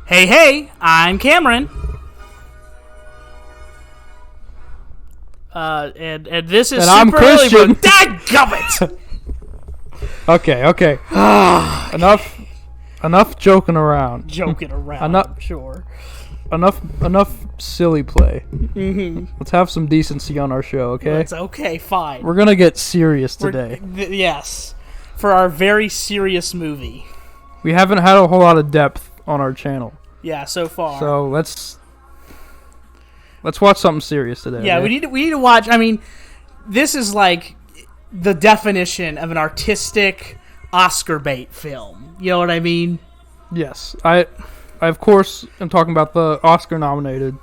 Hey, I'm Cameron. And this is And I'm Super Lilly Bros. Christian. Dadgummit! Okay. Enough joking around. Joking around, Enough- I'm sure. Enough silly play. Mm-hmm. Let's have some decency on our show, okay? It's okay, fine. We're gonna get serious today. Yes. For our very serious movie. We haven't had a whole lot of depth on our channel. Yeah, so far. So let's watch something serious today. Yeah, okay? we need to watch. I mean, this is like the definition of an artistic Oscar bait film. You know what I mean? Yes. I of course am talking about the Oscar-nominated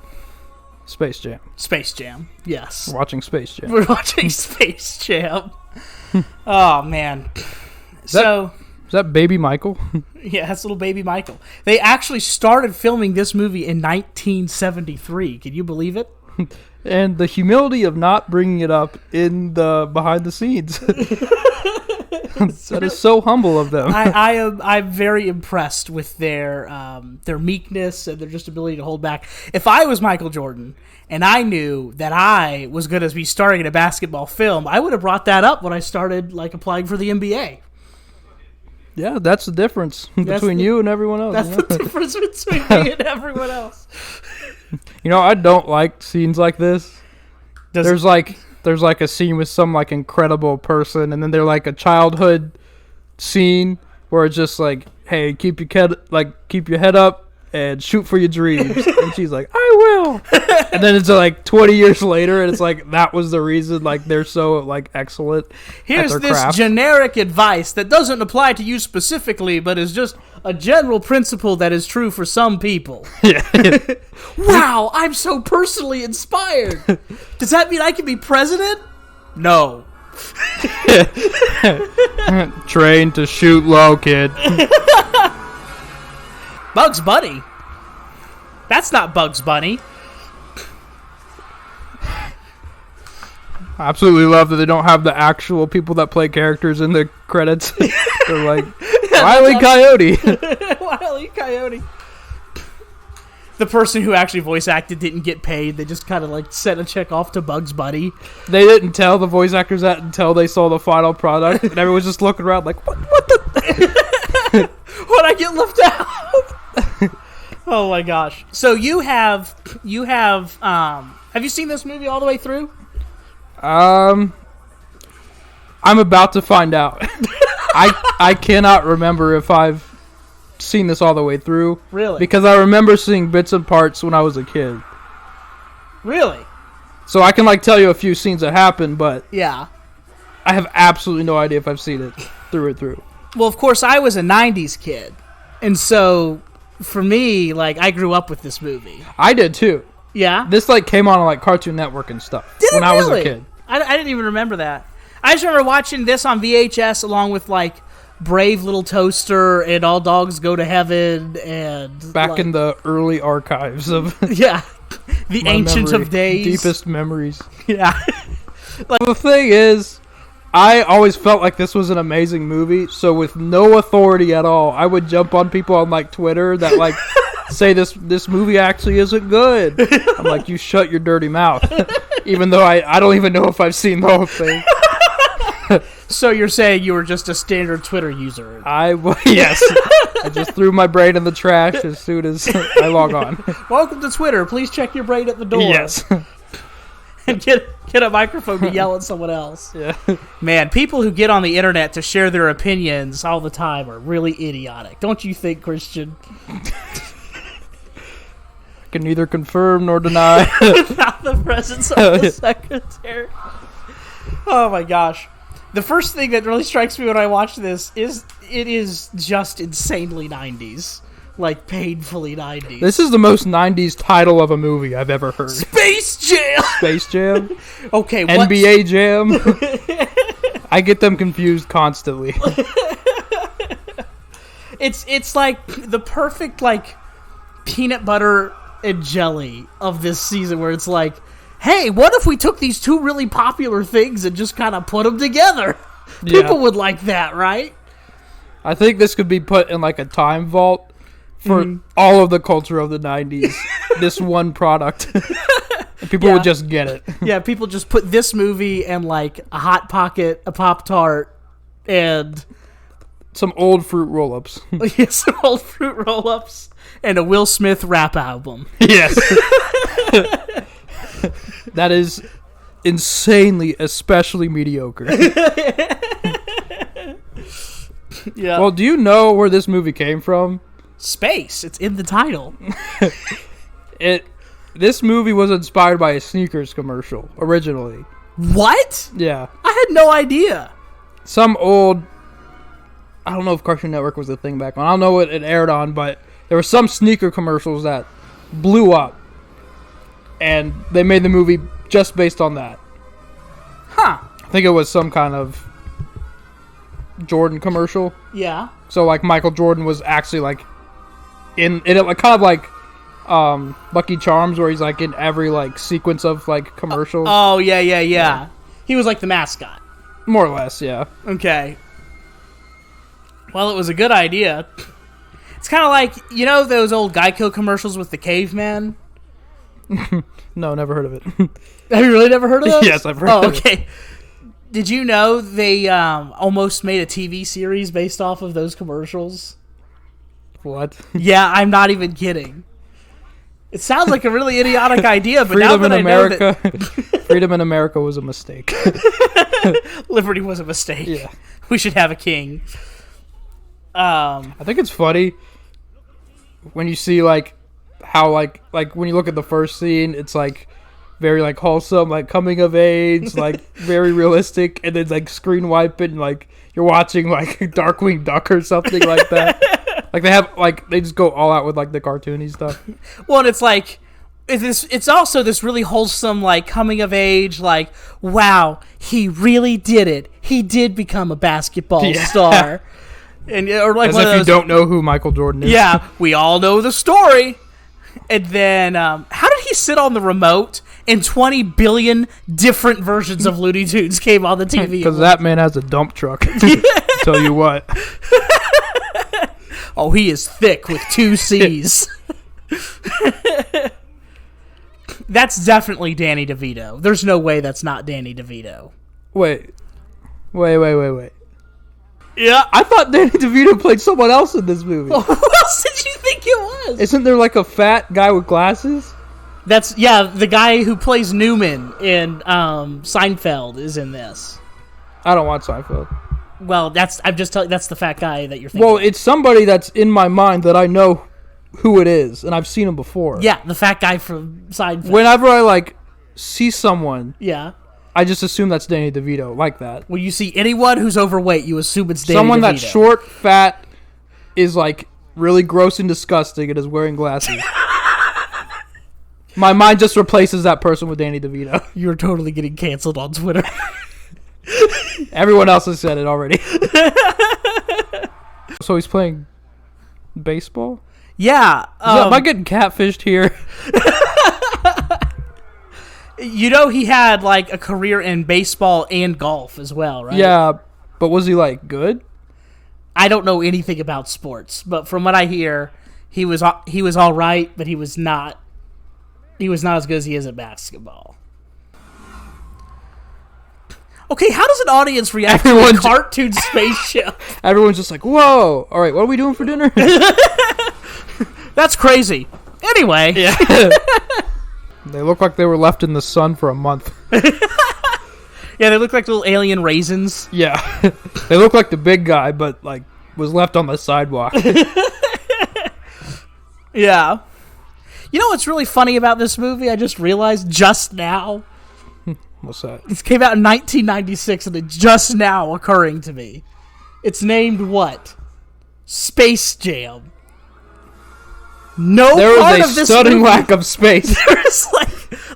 Space Jam. Space Jam. Yes. We're watching Space Jam. We're watching Space Jam. Oh, man. Is that Baby Michael? Yeah, that's little baby Michael. They actually started filming this movie in 1973. Can you believe it? And the humility of not bringing it up in the behind the scenes. That is so humble of them. I'm very impressed with their meekness and their just ability to hold back. If I was Michael Jordan and I knew that I was going to be starring in a basketball film, I would have brought that up when I started applying for the NBA. Yeah, that's the difference between you and everyone else. That's the difference between me and everyone else. You know, I don't like scenes like this. There's like a scene with some incredible person, and then there's a childhood scene where it's just hey, keep your head up and shoot for your dreams. And she's like, I will. And then it's 20 years later, and it's that was the reason they're so excellent. Here's at their this craft. generic advice that doesn't apply to you specifically, but is just a general principle that is true for some people. Yeah. Wow, I'm so personally inspired. Does that mean I can be president? No. Train to shoot low, kid. Bugs Bunny? That's not Bugs Bunny. I absolutely love that they don't have the actual people that play characters in the credits. They're like, Wile E. Coyote. Wile E. Coyote. The person who actually voice acted didn't get paid. They just kind of sent a check off to Bugs Bunny. They didn't tell the voice actors that until they saw the final product. And everyone's just looking around what the... What'd I get left out? Oh my gosh. So you have you seen this movie all the way through? I'm about to find out. I cannot remember if I've seen this all the way through. Really? Because I remember seeing bits and parts when I was a kid. Really? So I can tell you a few scenes that happened, but yeah, I have absolutely no idea if I've seen it through. Well, of course, I was a 90s kid. And so, for me, I grew up with this movie. I did, too. Yeah? This, came on, Cartoon Network and stuff. Did it when really? I was a kid. I didn't even remember that. I just remember watching this on VHS along with, Brave Little Toaster and All Dogs Go to Heaven and... Back in the early archives of... Yeah. The ancient of days. Deepest memories. Yeah. The thing is... I always felt like this was an amazing movie, so with no authority at all, I would jump on people on Twitter that say this movie actually isn't good. I'm you shut your dirty mouth. Even though I don't even know if I've seen the whole thing. So you're saying you were just a standard Twitter user? Yes. I just threw my brain in the trash as soon as I log on. Welcome to Twitter. Please check your brain at the door. Yes. And get a microphone to yell at someone else. Yeah. Man, people who get on the internet to share their opinions all the time are really idiotic. Don't you think, Christian? I can neither confirm nor deny. Without the presence of the secretary. Oh my gosh. The first thing that really strikes me when I watch this is it is just insanely 90s. Painfully 90s. This is the most 90s title of a movie I've ever heard. Space Jam! Space Jam? Okay, NBA Jam? I get them confused constantly. It's the perfect, peanut butter and jelly of this season where it's hey, what if we took these two really popular things and just kind of put them together? People would like that, right? I think this could be put in a time vault for all of the culture of the 90s. This one product. And people would just get it. Yeah, people just put this movie and like a Hot Pocket, a Pop-Tart, and some old fruit roll-ups. Some old fruit roll-ups and a Will Smith rap album. Yes. That is insanely, especially mediocre. Yeah. Well, do you know where this movie came from? Space. It's in the title. This movie was inspired by a sneakers commercial originally. What? Yeah. I had no idea. Some old, I don't know if Cartoon Network was the thing back then. I don't know what it aired on, but there were some sneaker commercials that blew up. And they made the movie just based on that. Huh. I think it was some kind of Jordan commercial. Yeah. So like Michael Jordan was actually like in it, like kind of like Lucky Charms, where he's like in every like sequence of like commercials. Oh yeah. He was like the mascot. More or less, yeah. Okay. Well, it was a good idea. It's kind of like, you know those old Geico commercials with the caveman? No, never heard of it. Have you really never heard of those? Yes, I've heard of it. Oh, okay. Did you know they almost made a TV series based off of those commercials? What? Yeah, I'm not even kidding. It sounds like a really idiotic idea, but Freedom now that in America, I know that Freedom in America was a mistake. liberty was a mistake. Yeah. We should have a king. I think it's funny when you see like how like when you look at the first scene, it's like very like wholesome, like coming of age, like very realistic, and then like screen wipe it and like you're watching like Darkwing Duck or something like that. Like they just go all out with like the cartoony stuff. Well, and it's like it's also this really wholesome like coming of age, like, wow, he really did it. He did become a basketball star. And or like as one if of those, you don't know who Michael Jordan is. Yeah, we all know the story. And then, how did he sit on the remote and 20 billion different versions of Looney Tunes came on the TV? Because that man has a dump truck. Tell you what. Oh, he is thick with 2 C's. That's definitely Danny DeVito. There's no way that's not Danny DeVito. Wait. Yeah. I thought Danny DeVito played someone else in this movie. Who else did you think it was? Isn't there like a fat guy with glasses? That's, the guy who plays Newman in Seinfeld is in this. I don't watch Seinfeld. Well, I'm just telling you, that's the fat guy that you're thinking. Well, it's somebody that's in my mind that I know who it is, and I've seen him before. Yeah, the fat guy from Seinfeld. Whenever I like see someone, yeah, I just assume that's Danny DeVito, like that. When you see anyone who's overweight, you assume it's Danny someone DeVito. that's short, fat, is like really gross and disgusting, and is wearing glasses. My mind just replaces that person with Danny DeVito. You're totally getting canceled on Twitter. Everyone else has said it already. So he's playing baseball? Yeah. Am I getting catfished here? You know he had like a career in baseball and golf as well, right? Yeah, but was he like good? I don't know anything about sports, but from what I hear, he was all right, but he was not as good as he is at basketball. Okay, how does an audience react to a cartoon space show? Everyone's just like, whoa, all right, what are we doing for dinner? That's crazy. Anyway. Yeah. They look like they were left in the sun for a month. Yeah, they look like little alien raisins. Yeah. They look like the big guy, but like was left on the sidewalk. Yeah. You know what's really funny about this movie? I just realized just now. What's that? It came out in 1996, and it's just now occurring to me. It's named what? Space Jam. No there part was of a this stunning movie, lack of space. There's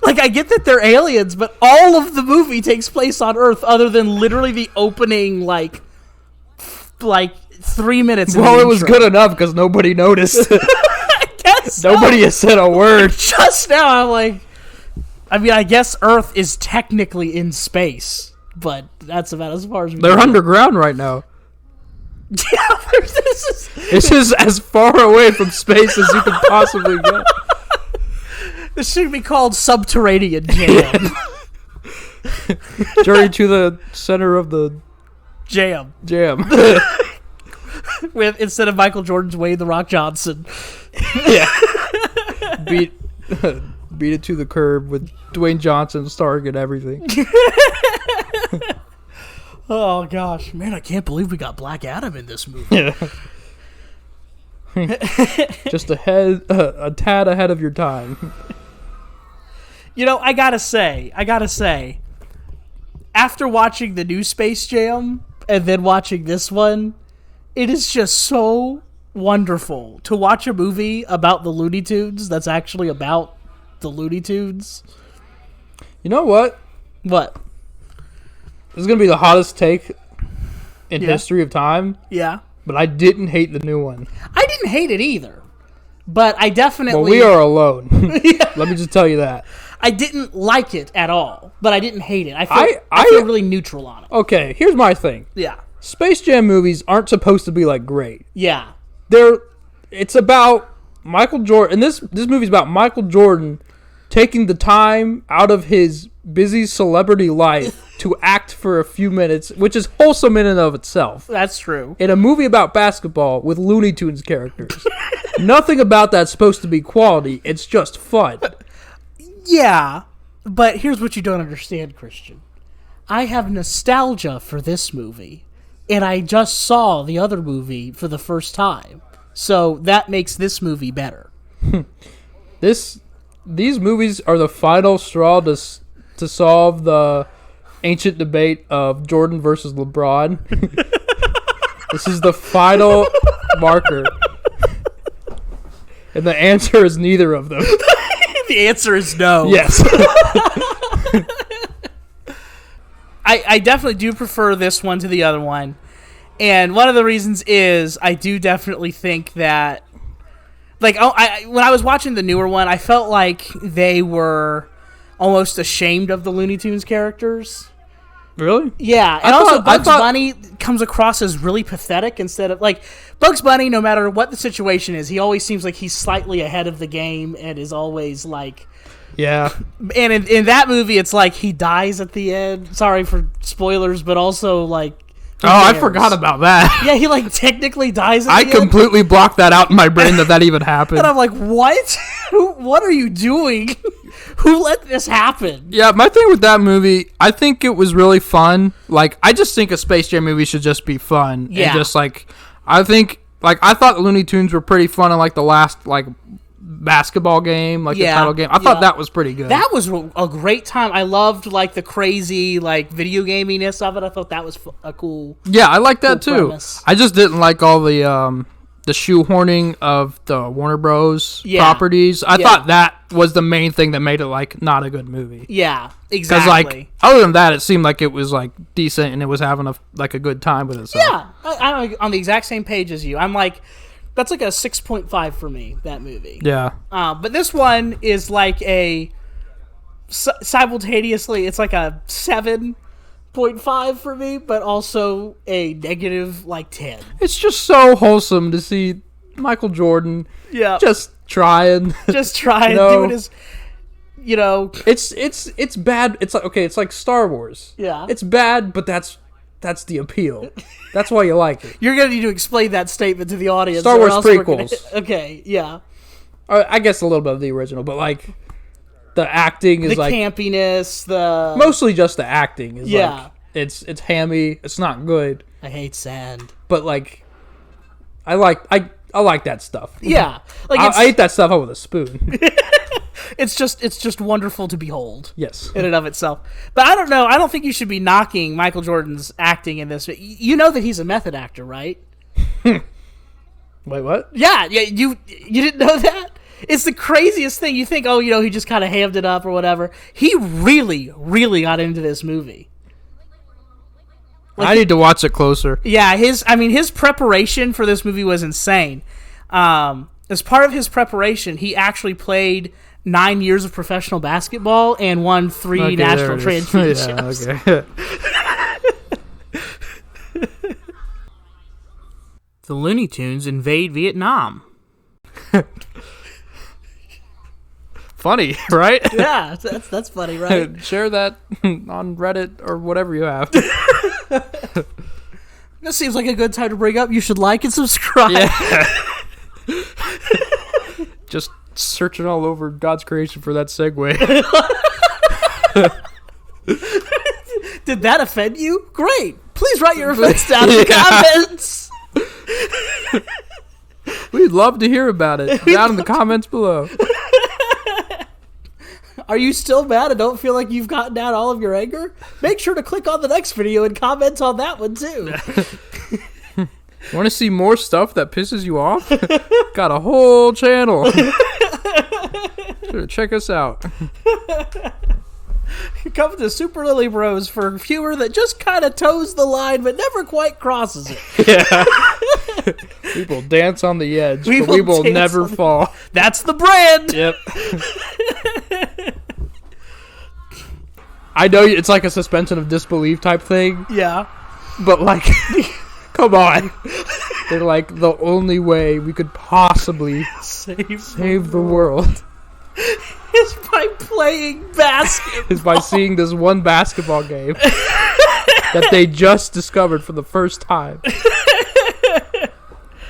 like I get that they're aliens, but all of the movie takes place on Earth, other than literally the opening like 3 minutes. Well, it was good enough because nobody noticed. I guess nobody has said a word. Just now, I'm like, I mean, I guess Earth is technically in space, but that's about as far as we They're go. underground right now. Yeah, this is as far away from space as you could possibly get. This should be called Subterranean Jam. Journey to the center of the jam. With instead of Michael Jordan's Wayne the Rock Johnson. Yeah. Beat it to the curb with Dwayne Johnson starring and everything. Oh gosh, man! I can't believe we got Black Adam in this movie. Yeah. Just a tad ahead of your time. You know, I gotta say, after watching the new Space Jam and then watching this one, it is just so wonderful to watch a movie about the Looney Tunes that's actually about the Looney Tunes. You know what? What? This is going to be the hottest take in history of time. Yeah. But I didn't hate the new one. I didn't hate it either. But I definitely... Well, we are alone. Yeah. Let me just tell you that. I didn't like it at all, but I didn't hate it. I feel really neutral on it. Okay, here's my thing. Yeah. Space Jam movies aren't supposed to be, like, great. Yeah. It's about Michael Jordan... And this movie's about Michael Jordan taking the time out of his busy celebrity life to act for a few minutes, which is wholesome in and of itself. That's true. In a movie about basketball with Looney Tunes characters. Nothing about that's supposed to be quality. It's just fun. Yeah, but here's what you don't understand, Christian. I have nostalgia for this movie, and I just saw the other movie for the first time. So that makes this movie better. These movies are the final straw to solve the ancient debate of Jordan versus LeBron. This is the final marker. And the answer is neither of them. The answer is no. Yes. I definitely do prefer this one to the other one. And one of the reasons is I do definitely think that, like, when I was watching the newer one, I felt like they were almost ashamed of the Looney Tunes characters. Really? Yeah, and also Bugs Bunny comes across as really pathetic instead of, like, Bugs Bunny, no matter what the situation is, he always seems like he's slightly ahead of the game and is always, like... Yeah. And in that movie, it's like he dies at the end. Sorry for spoilers, but also, like... I forgot about that. Yeah, he, like, technically dies at the end. I completely blocked that out in my brain that even happened. And I'm like, what? What are you doing? Who let this happen? Yeah, my thing with that movie, I think it was really fun. Like, I just think a Space Jam movie should just be fun. Yeah. And just, like, I think, like, I thought the Looney Tunes were pretty fun in, like, the last, like, basketball game, like the title game. I thought that was pretty good. That was a great time. I loved, like, the crazy, like, video gaminess of it. I thought that was a cool... Yeah, I like that, too. Premise. I just didn't like all the shoehorning of the Warner Bros. Properties. I thought that was the main thing that made it, like, not a good movie. Yeah, exactly. Because, like, other than that, it seemed like it was, like, decent and it was having a good time with itself. Yeah, I'm on the exact same page as you. I'm like, that's like a 6.5 for me, that movie. Yeah. But this one is like simultaneously, it's like a 7.5 for me, but also a negative, like, 10. It's just so wholesome to see Michael Jordan just trying. Just trying, doing his, It's bad. It's like, okay, it's like Star Wars. Yeah. It's bad, but that's the appeal. That's why you like it. You're going to need to explain that statement to the audience. Star Wars prequels. Okay, yeah. I guess a little bit of the original, but, like, the acting is, like... The campiness, the... Mostly just the acting is, like... It's hammy. It's not good. I hate sand. But, like... I like that stuff. Yeah. Like I eat that stuff out with a spoon. It's just wonderful to behold. Yes. In and of itself. But I don't know. I don't think you should be knocking Michael Jordan's acting in this. You know that he's a method actor, right? Wait, what? Yeah. You didn't know that? It's the craziest thing. You think, he just kind of hammed it up or whatever. He really, really got into this movie. Like, I need to watch it closer. Yeah, his preparation for this movie was insane. As part of his preparation, he actually played 9 years of professional basketball and won 3 national championships. Yeah, okay. The Looney Tunes invade Vietnam. Funny, right? Yeah, that's funny, right? Share that on Reddit or whatever you have. That seems like a good time to bring up. You should like and subscribe. Yeah. Just searching all over God's creation for that segue. Did that offend you? Great. Please write your offense down in the comments. We'd love to hear about it. Down in the comments below. Are you still mad and don't feel like you've gotten out all of your anger? Make sure to click on the next video and comment on that one too. Want to see more stuff that pisses you off? Got a whole channel. Sure, check us out. Come to Super Lilly Bros for humor that just kind of toes the line but never quite crosses it. Yeah. We will dance on the edge, but we will never fall. That's the brand. Yep. I know it's like a suspension of disbelief type thing. Yeah. But like, come on. They're like the only way we could possibly save the world. Is by playing basketball. Is by seeing this one basketball game that they just discovered for the first time.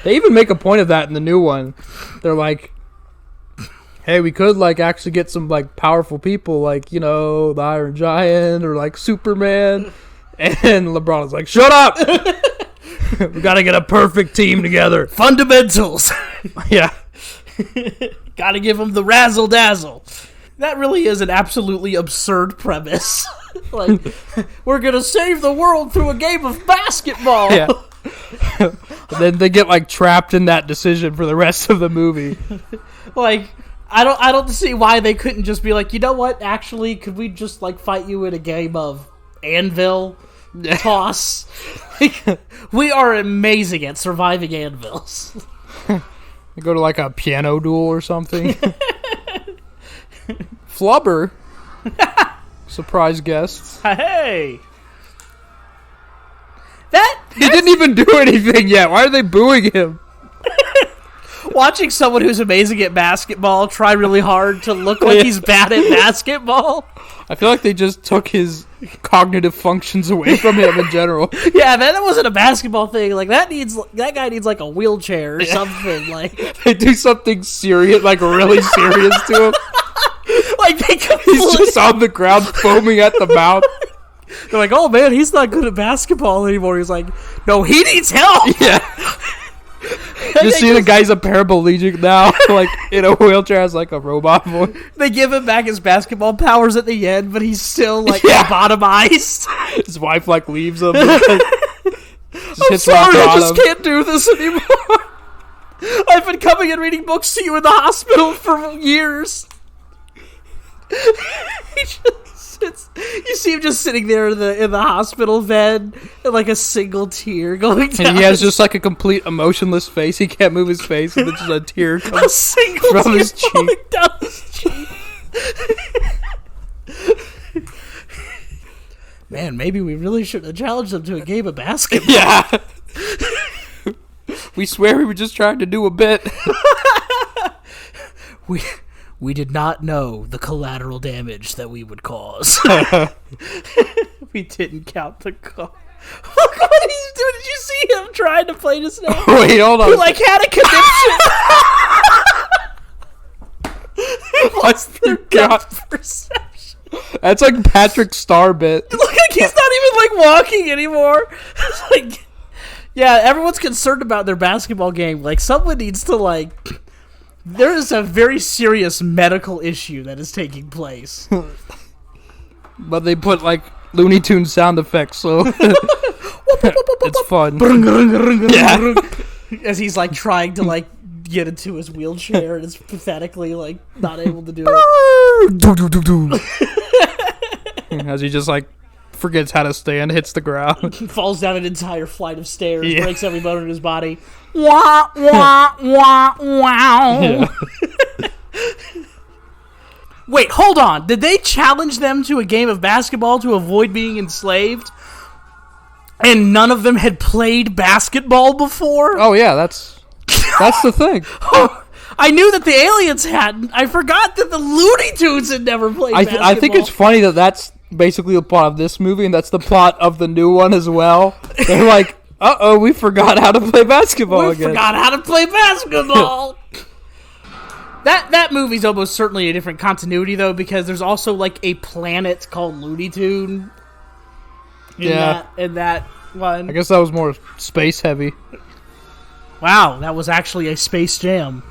They even make a point of that in the new one. They're like, hey, we could like actually get some like powerful people like, you know, the Iron Giant or like Superman. And LeBron is like, shut up! We gotta get a perfect team together. Fundamentals. Yeah. Gotta give them the razzle dazzle. That really is an absolutely absurd premise. Like, we're gonna save the world through a game of basketball. Yeah. Then they get like trapped in that decision for the rest of the movie. Like, I don't see why they couldn't just be like, you know what? Actually, could we just like fight you in a game of anvil toss? Like, we are amazing at surviving anvils. They go to like a piano duel or something. Flubber. Surprise guests. Hey. He didn't even do anything yet. Why are they booing him? Watching someone who's amazing at basketball try really hard to look like he's bad at basketball. I feel like they just took his cognitive functions away from him in general. Yeah, man, that wasn't a basketball thing. Like that guy needs like a wheelchair or something. Like they do something serious, like really serious to him. Like he's just on the ground foaming at the mouth. They're like, oh man, he's not good at basketball anymore. He's like, no, he needs help. Yeah. You see the guy's a paraplegic now, like in a wheelchair, has like a robot voice. They give him back his basketball powers at the end, but he's still like lobotomized. His wife like leaves him. I'm sorry, I just can't do this anymore. I've been coming and reading books to you in the hospital for years. He just sits. You see him just sitting there in the hospital bed, and like a single tear going down. And he has just like a complete emotionless face. He can't move his face, and then just a tear comes from his cheek. Down his cheek. Man, maybe we really should have challenged them to a game of basketball. Yeah. We swear we were just trying to do a bit. We did not know the collateral damage that we would cause. We didn't count the cost. Look what he's doing. Did you see him trying to play this now? Wait, hold on. He like had a conniption. Lost their depth perception. That's like Patrick Star bit. Look like he's not even like walking anymore. It's like, yeah, everyone's concerned about their basketball game. Like someone needs to like. There is a very serious medical issue that is taking place. But they put like Looney Tunes sound effects, so it's fun. Yeah. As he's like trying to like get into his wheelchair and is pathetically like not able to do it. As he just like forgets how to stand, hits the ground. Falls down an entire flight of stairs, breaks every bone in his body. Wah, wah, wah, wow. Yeah. Wait, hold on. Did they challenge them to a game of basketball to avoid being enslaved? And none of them had played basketball before? Oh, yeah, that's the thing. I knew that the aliens hadn't. I forgot that the Looney Tunes had never played basketball. I think it's funny that that's basically the plot of this movie, and that's the plot of the new one as well. They're like, uh-oh, we forgot how to play basketball again. We forgot how to play basketball. That movie's almost certainly a different continuity, though, because there's also, like, a planet called Looney Tune in that one. I guess that was more space heavy. Wow, that was actually a Space Jam.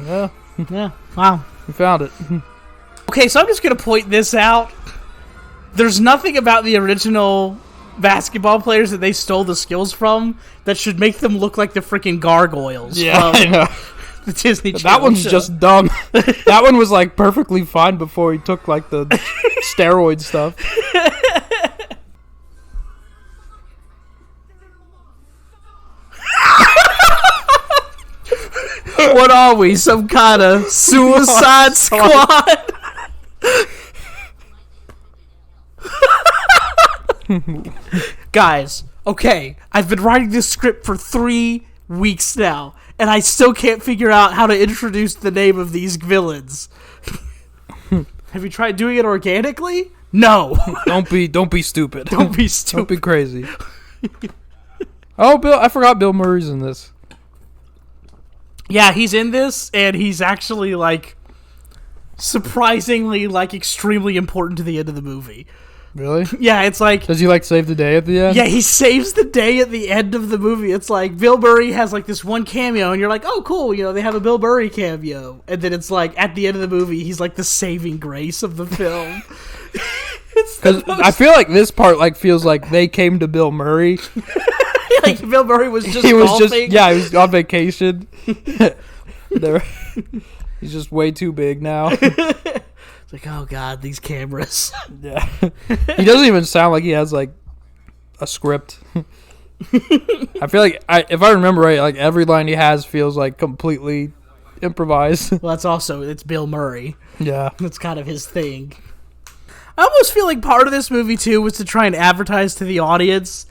Yeah. Yeah, wow. We found it. Okay, so I'm just going to point this out. There's nothing about the original basketball players that they stole the skills from that should make them look like the freaking gargoyles. Yeah, I know. The Disney Channel that one's show. just dumb. That one was like perfectly fine before he took like the steroid stuff. What are we? Some kind of Suicide Squad? Guys, okay, I've been writing this script for 3 weeks now, and I still can't figure out how to introduce the name of these villains. Have you tried doing it organically? No. Don't be stupid. Don't be stupid. Don't be crazy. Oh, I forgot Bill Murray's in this. Yeah, he's in this, and he's actually, like, surprisingly, like, extremely important to the end of the movie. Really? Yeah, it's like... Does he, like, save the day at the end? Yeah, he saves the day at the end of the movie. It's like, Bill Murray has, like, this one cameo, and you're like, oh, cool, you know, they have a Bill Murray cameo. And then it's like, at the end of the movie, he's, like, the saving grace of the film. Because I feel like this part, like, feels like they came to Bill Murray. Like, Bill Murray was just he was golfing. he was on vacation. He's just way too big now. It's like, oh god, these cameras. Yeah. He doesn't even sound like he has like a script. I feel like if I remember right, like every line he has feels like completely improvised. Well, it's Bill Murray. Yeah. That's kind of his thing. I almost feel like part of this movie too was to try and advertise to the audience.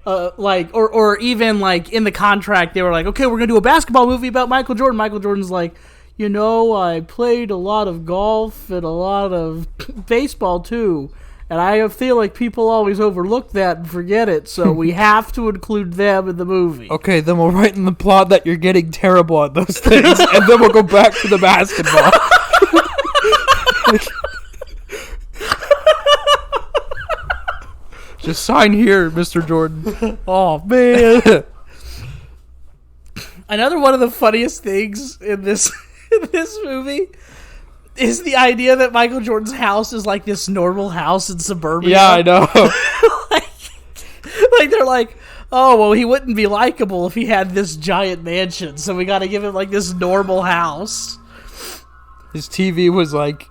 Or even like in the contract they were like, okay, we're gonna do a basketball movie about Michael Jordan. Michael Jordan's like, you know, I played a lot of golf and a lot of baseball too, and I feel like people always overlook that and forget it, so we have to include them in the movie. Okay, then we'll write in the plot that you're getting terrible at those things, and then we'll go back to the basketball. Just sign here, Mr. Jordan. Oh, man. Another one of the funniest things in this movie is the idea that Michael Jordan's house is like this normal house in suburbia. Yeah, I know. like they're like, oh, well, he wouldn't be likable if he had this giant mansion, so we gotta give him like this normal house. His TV was like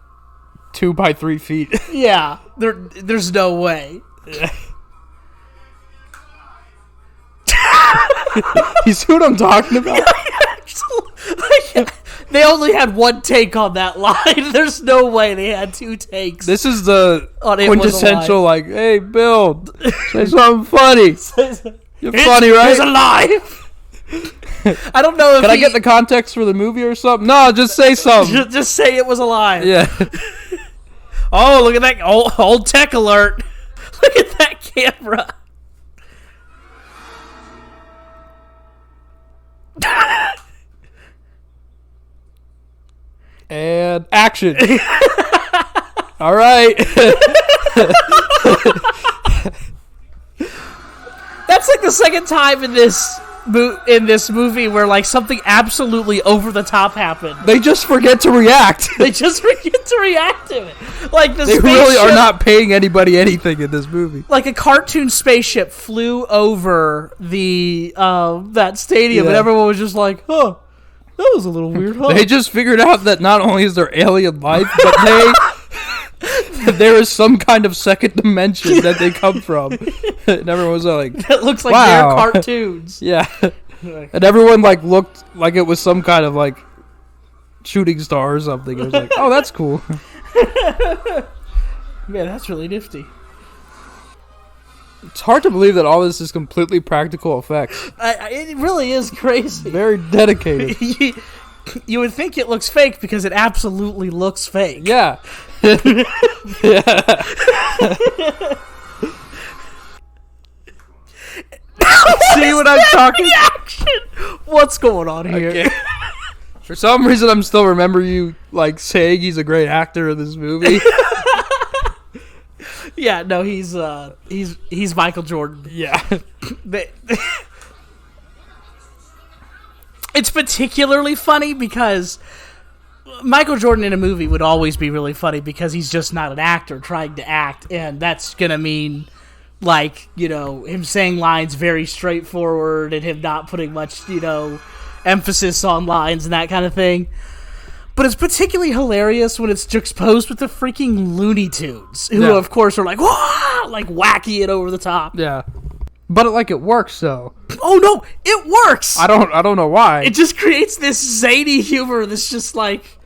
2 by 3 feet. Yeah, there's no way. You see what I'm talking about? They only had one take on that line. There's no way they had 2 takes. This is the On It quintessential, like, hey, Bill, say something funny. You're funny, right? He's alive. I don't know if Can I get the context for the movie or something? No, just say something. Just say it was alive. Yeah. Oh, look at that old tech alert. Look at that camera. And action. All right. That's like the second time in this movie where like something absolutely over the top happened. They just forget to react. They just forget to react to it. Like they really are not paying anybody anything in this movie. Like a cartoon spaceship flew over the that stadium, and everyone was just like, "Huh, that was a little weird." Huh? They just figured out that not only is there alien life, but there is some kind of second dimension that they come from. And everyone was like, "That looks like wow. their cartoons." Yeah, and everyone like looked like it was some kind of like shooting star or something. It was like, oh, that's cool. Man, that's really nifty. It's hard to believe that all this is completely practical effects. It really is crazy. Very dedicated. You would think it looks fake because it absolutely looks fake. Yeah. Yeah. See what I'm talking? Reaction? What's going on here? For some reason, I'm still remember you like saying he's a great actor in this movie. Yeah, no, he's Michael Jordan. Yeah. It's particularly funny because Michael Jordan in a movie would always be really funny because he's just not an actor trying to act, and that's gonna mean like, you know, him saying lines very straightforward and him not putting much, you know, emphasis on lines and that kind of thing. But it's particularly hilarious when it's juxtaposed with the freaking Looney Tunes, who of course are like, wah! Like wacky and over the top. Yeah. But it works though. Oh no, it works. I don't know why. It just creates this zany humor that's just like,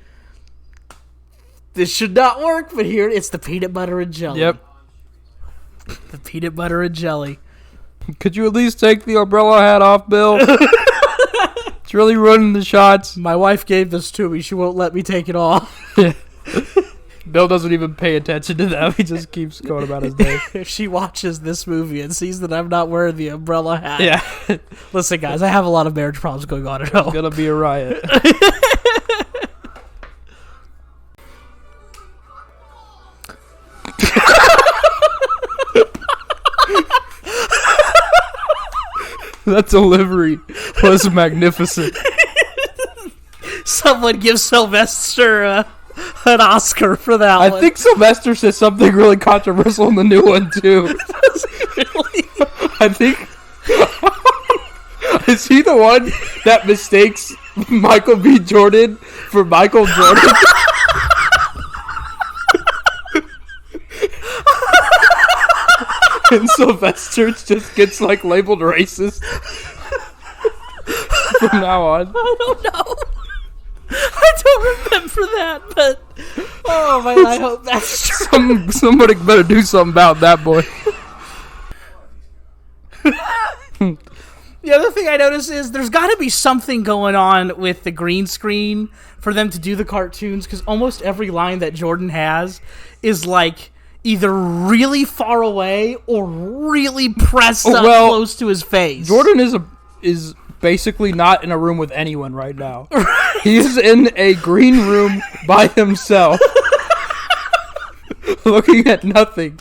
this should not work, but here it's the peanut butter and jelly. Yep. The peanut butter and jelly. Could you at least take the umbrella hat off, Bill? It's really ruining the shots. My wife gave this to me. She won't let me take it off. Bill doesn't even pay attention to them. He just keeps going about his day. If she watches this movie and sees that I'm not wearing the umbrella hat. Yeah. Listen, guys, I have a lot of marriage problems going on at home. It's gonna be a riot. That delivery was magnificent. Someone give Sylvester an Oscar for that one. I think Sylvester says something really controversial in the new one, too. Really? I think... Is he the one that mistakes Michael B. Jordan for Michael Jordan? And Sylvester just gets like labeled racist from now on. I don't know. I don't remember that, but oh man, I hope that's true. Somebody better do something about that, boy. The other thing I noticed is there's got to be something going on with the green screen for them to do the cartoons, because almost every line that Jordan has is like either really far away or really pressed up close to his face. Jordan is basically not in a room with anyone right now. He's in a green room by himself, looking at nothing.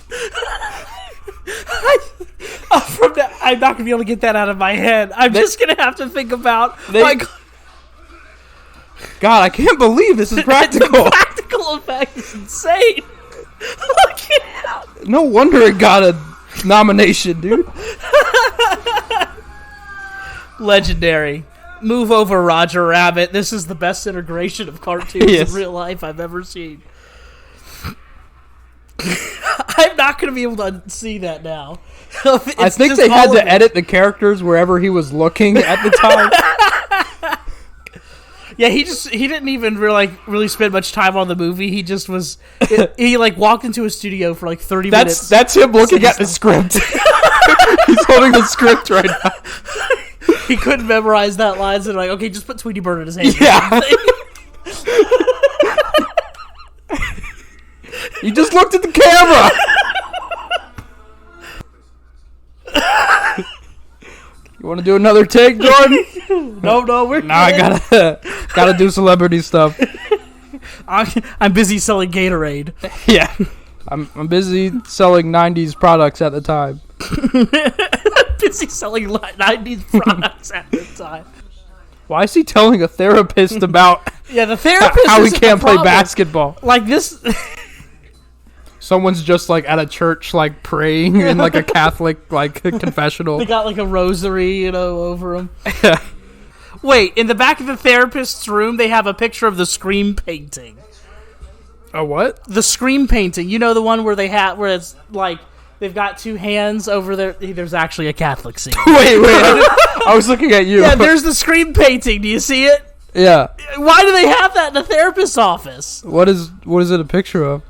I'm not going to be able to get that out of my head. I'm just going to have to think about... God, I can't believe this is practical. The practical effect is insane. Look at him. No wonder it got a nomination, dude. Legendary. Move over, Roger Rabbit. This is the best integration of cartoons in real life I've ever seen. I'm not going to be able to see that now. I think they had to edit the characters wherever he was looking at the time. Yeah, he didn't even really spend much time on the movie. He just was he walked into a studio for 30 minutes. That's him looking at the script. He's holding the script right now. He couldn't memorize that line, so okay, just put Tweety Bird in his hand. Yeah. He just looked at the camera. You want to do another take, Jordan? No, we're No, I gotta do celebrity stuff. I'm busy selling Gatorade. Yeah, I'm busy selling '90s products at the time. Busy selling 90s products at the time. Why is he telling a therapist about the therapist how he can't play basketball? Like this. Someone's just at a church praying in a Catholic confessional. They got a rosary, over them. Yeah. Wait, in the back of the therapist's room, they have a picture of the Scream painting. A what? The Scream painting. You know the one where where it's they've got two hands over there. There's actually a Catholic scene. Wait. I was looking at you. Yeah, there's the Scream painting. Do you see it? Yeah. Why do they have that in the therapist's office? What is it a picture of?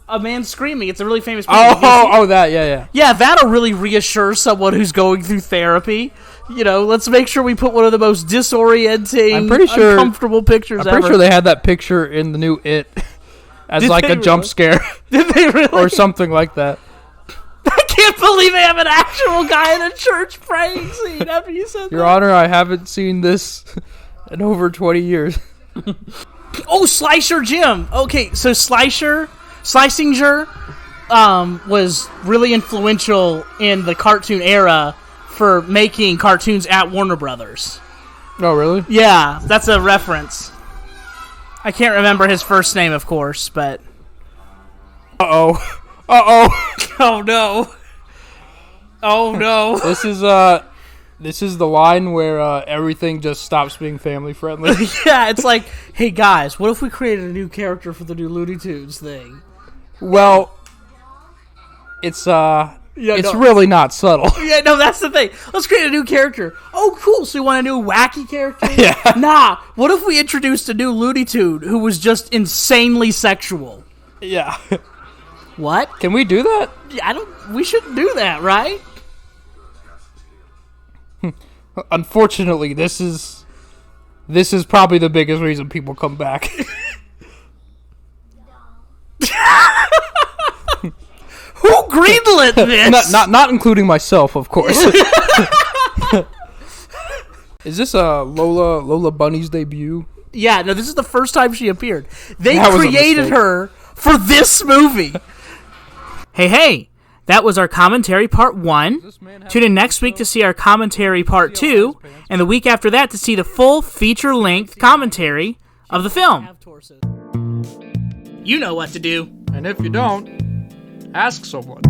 A Man Screaming. It's a really famous movie. That, yeah. Yeah, that'll really reassure someone who's going through therapy. Let's make sure we put one of the most disorienting, uncomfortable pictures ever. I'm pretty sure they had that picture in the new It as a jump scare. Did they really? Or something like that. I can't believe they have an actual guy in a church praying scene after you said that. Your Honor, I haven't seen this in over 20 years. Oh, Slicer Jim. Okay, so Slicinger was really influential in the cartoon era for making cartoons at Warner Brothers. Oh, really? Yeah, that's a reference. I can't remember his first name, of course, but... Uh-oh. Oh, no. Oh, no. This is the line where everything just stops being family friendly. Yeah, it's like, hey guys, what if we created a new character for the new Looney Tunes thing? Well, it's really not subtle. Yeah, no, that's the thing. Let's create a new character. Oh, cool. So you want a new wacky character? Yeah. Nah. What if we introduced a new Looney Tune who was just insanely sexual? Yeah. What? Can we do that? We shouldn't do that, right? Unfortunately, this is probably the biggest reason people come back. Who greenlit this? Not including myself, of course. Is this Lola Bunny's debut? Yeah, no, this is the first time she appeared. They created her for this movie. Hey, that was our commentary part 1. Tune in next week to see our commentary part 2, and the week after that to see the full feature-length commentary of the film. You know what to do. And if you don't, ask someone.